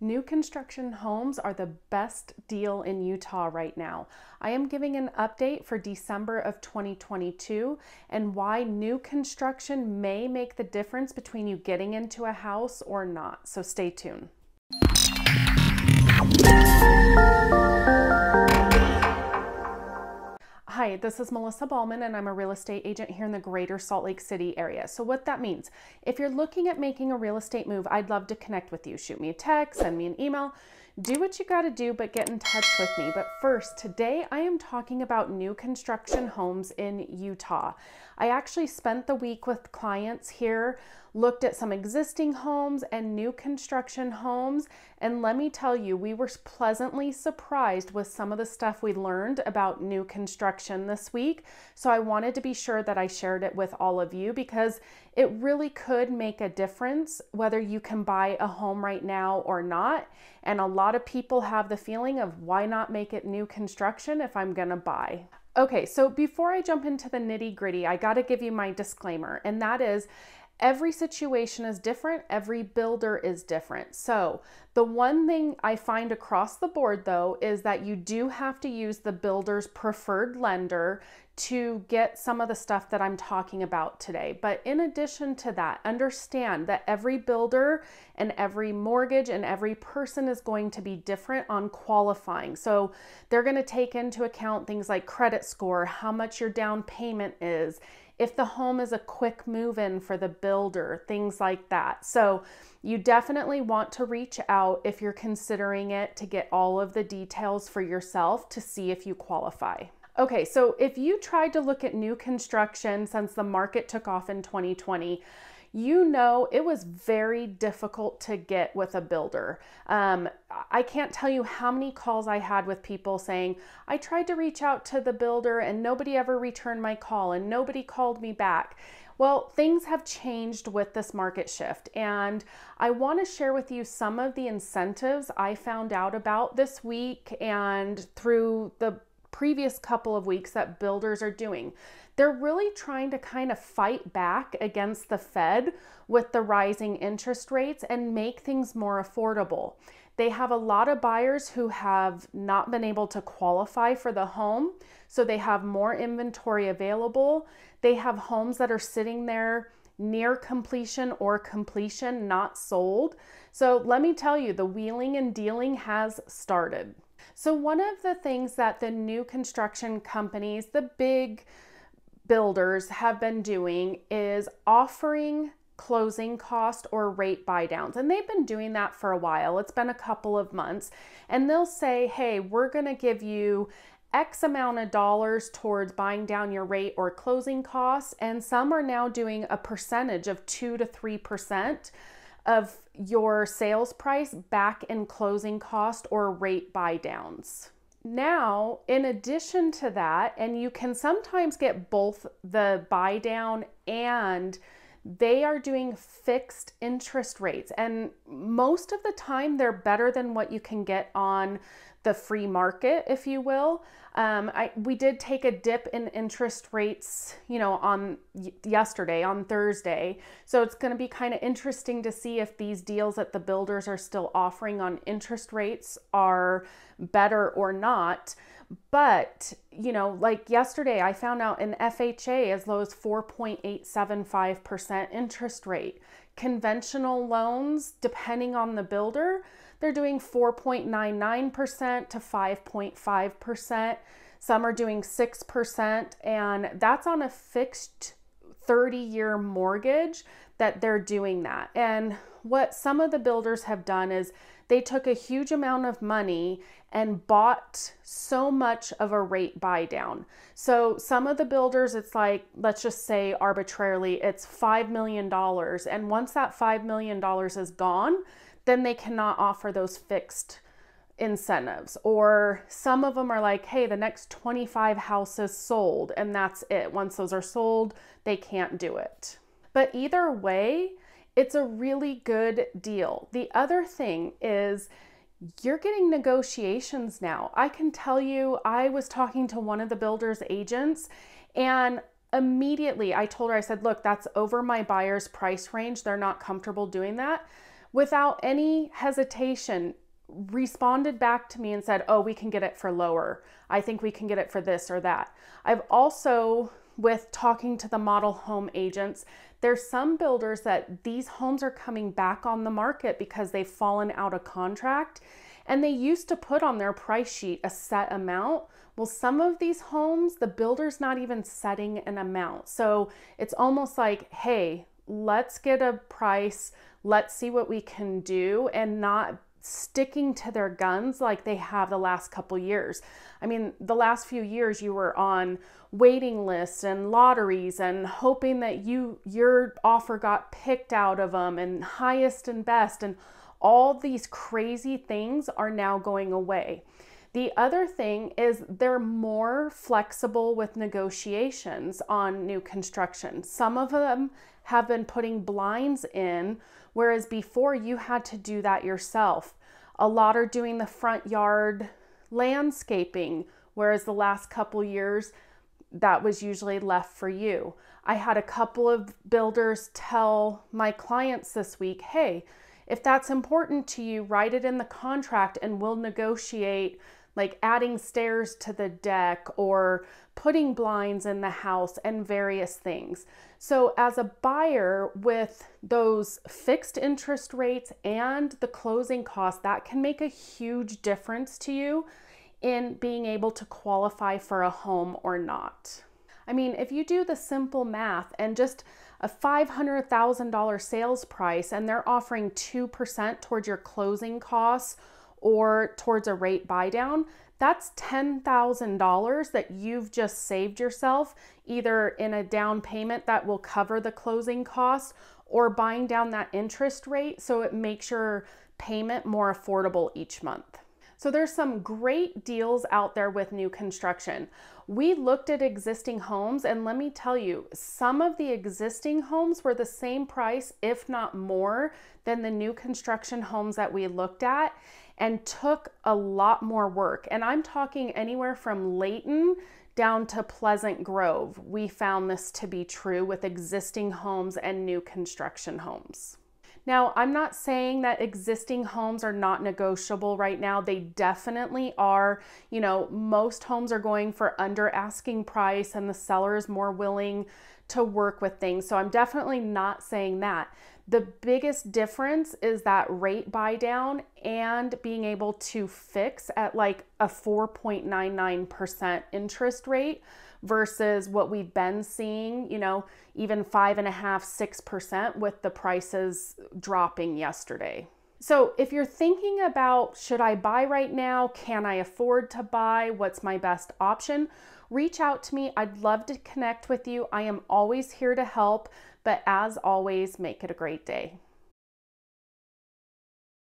New construction homes are the best deal in Utah right now. I am giving an update for December of 2022 and why new construction may make the difference between you getting into a house or not. So stay tuned. Hi, this is Melissa Ballman and I'm a real estate agent here in the greater Salt Lake City area. So what that means, if you're looking at making a real estate move, I'd love to connect with you. Shoot me a text, send me an email, do what you got to do, but get in touch with me. But first, today I am talking about new construction homes in Utah. I actually spent the week with clients here, looked at some existing homes and new construction homes, and let me tell you, we were pleasantly surprised with some of the stuff we learned about new construction this week. So I wanted to be sure that I shared it with all of you because it really could make a difference whether you can buy a home right now or not. And a lot of people have the feeling of why not make it new construction if I'm gonna buy. Okay, so before I jump into the nitty gritty, I gotta give you my disclaimer, and that is every situation is different. Every builder is different. So the one thing I find across the board though, is that you do have to use the builder's preferred lender to get some of the stuff that I'm talking about today. But in addition to that, understand that every builder and every mortgage and every person is going to be different on qualifying. So they're going to take into account things like credit score, how much your down payment is, if the home is a quick move-in for the builder, things like that. So you definitely want to reach out if you're considering it to get all of the details for yourself to see if you qualify. Okay, so if you tried to look at new construction since the market took off in 2020, you know it was very difficult to get with a builder. I can't tell you how many calls I had with people saying, I tried to reach out to the builder and nobody ever returned my call and nobody called me back. Well, things have changed with this market shift, and I want to share with you some of the incentives I found out about this week and through the previous couple of weeks that builders are doing. They're really trying to kind of fight back against the Fed with the rising interest rates and make things more affordable. They have a lot of buyers who have not been able to qualify for the home, so they have more inventory available. They have homes that are sitting there near completion or completion, not sold. So let me tell you, the wheeling and dealing has started. So one of the things that the new construction companies, the big builders, have been doing is offering closing cost or rate buy downs. And they've been doing that for a while. It's been a couple of months. And they'll say, hey, we're going to give you X amount of dollars towards buying down your rate or closing costs. And some are now doing a percentage of 2 to 3% of your sales price back in closing cost or rate buy downs. Now, in addition to that, and you can sometimes get both the buy down and they are doing fixed interest rates. And most of the time they're better than what you can get on the free market, if you will. We did take a dip in interest rates, on yesterday, on Thursday. So it's going to be kind of interesting to see if these deals that the builders are still offering on interest rates are better or not. But, like yesterday, I found out an FHA as low as 4.875% interest rate. Conventional loans, depending on the builder, they're doing 4.99% to 5.5%. Some are doing 6%, and that's on a fixed 30-year mortgage that they're doing that. And what some of the builders have done is they took a huge amount of money and bought so much of a rate buy down. So some of the builders, it's like, let's just say arbitrarily, it's $5 million. And once that $5 million is gone, then they cannot offer those fixed incentives. Or some of them are like, hey, the next 25 houses sold, and that's it. Once those are sold, they can't do it. But either way, it's a really good deal. The other thing is you're getting negotiations now. I can tell you, I was talking to one of the builder's agents, and immediately I told her, I said, look, that's over my buyer's price range. They're not comfortable doing that. without any hesitation, responded back to me and said, oh, we can get it for lower. I think we can get it for this or that. I've also, with talking to the model home agents, there's some builders that these homes are coming back on the market because they've fallen out of contract, and they used to put on their price sheet a set amount. Well, some of these homes, the builder's not even setting an amount. So it's almost like, hey, let's get a price, let's see what we can do, and not sticking to their guns like they have the last couple years. I mean, the last few years you were on waiting lists and lotteries and hoping that your offer got picked out of them, and highest and best, and all these crazy things are now going away. The other thing is they're more flexible with negotiations on new construction. Some of them have been putting blinds in, whereas before you had to do that yourself. A lot are doing the front yard landscaping, whereas the last couple years that was usually left for you. I had a couple of builders tell my clients this week, hey, if that's important to you, write it in the contract and we'll negotiate, like adding stairs to the deck or putting blinds in the house and various things. So as a buyer with those fixed interest rates and the closing costs, that can make a huge difference to you in being able to qualify for a home or not. I mean, if you do the simple math and just a $500,000 sales price and they're offering 2% towards your closing costs or towards a rate buy down, that's $10,000 that you've just saved yourself, either in a down payment that will cover the closing costs or buying down that interest rate so it makes your payment more affordable each month. So there's some great deals out there with new construction. We looked at existing homes, and let me tell you, some of the existing homes were the same price, if not more, than the new construction homes that we looked at, and took a lot more work. And I'm talking anywhere from Layton down to Pleasant Grove. We found this to be true with existing homes and new construction homes. Now, I'm not saying that existing homes are not negotiable right now. They definitely are. You know, most homes are going for under asking price and the seller is more willing to work with things. So I'm definitely not saying that. The biggest difference is that rate buy down and being able to fix at like a 4.99% interest rate versus what we've been seeing, you know, even 5.5%, 6% with the prices dropping yesterday. So if you're thinking about, should I buy right now? Can I afford to buy? What's my best option? Reach out to me. I'd love to connect with you. I am always here to help, but as always, make it a great day.